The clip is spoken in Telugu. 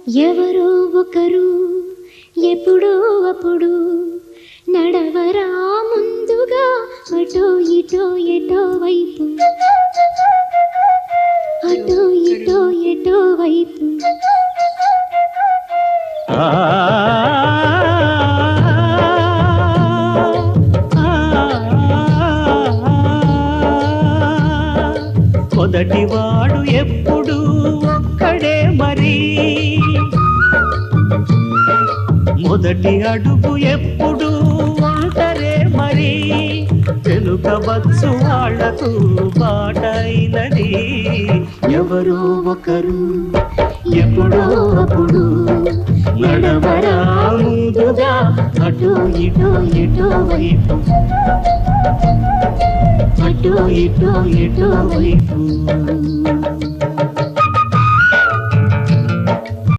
ఎవరో ఒకరు ఎప్పుడో అప్పుడు నడవరా ముందుగా అటో ఇటో ఎటో వైపు అటో ఇటో ఎటో వైపు మొదటివాడు ఎప్పుడు ఒక్కడే మరి, మొదటి అడుగు ఎప్పుడు ఒంటరే మరి, వెనుకవచ్చు వాళ్లకు బాటైనది ఎవరో ఒకరు ఎప్పుడో అప్పుడు నడవరా ముందుగా అటో ఇటో ఎటో వైపు అటో ఇటో ఎటో వైపు.